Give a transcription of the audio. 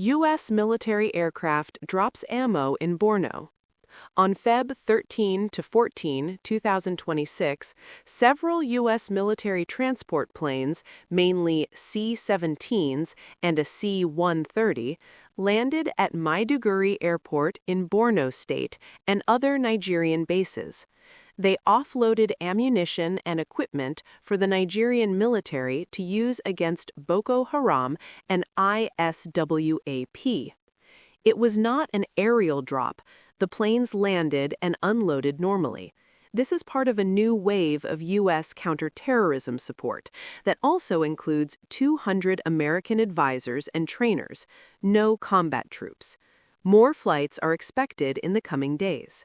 U.S. military aircraft drops ammo in Borno. On Feb 13 to 14, 2026, several U.S. military transport planes, mainly C-17s and a C-130, landed at Maiduguri Airport in Borno State and other Nigerian bases. They offloaded ammunition and equipment for the Nigerian military to use against Boko Haram and ISWAP. It was not an aerial drop. The planes landed and unloaded normally. This is part of a new wave of U.S. counterterrorism support that also includes 200 American advisors and trainers, no combat troops. More flights are expected in the coming days.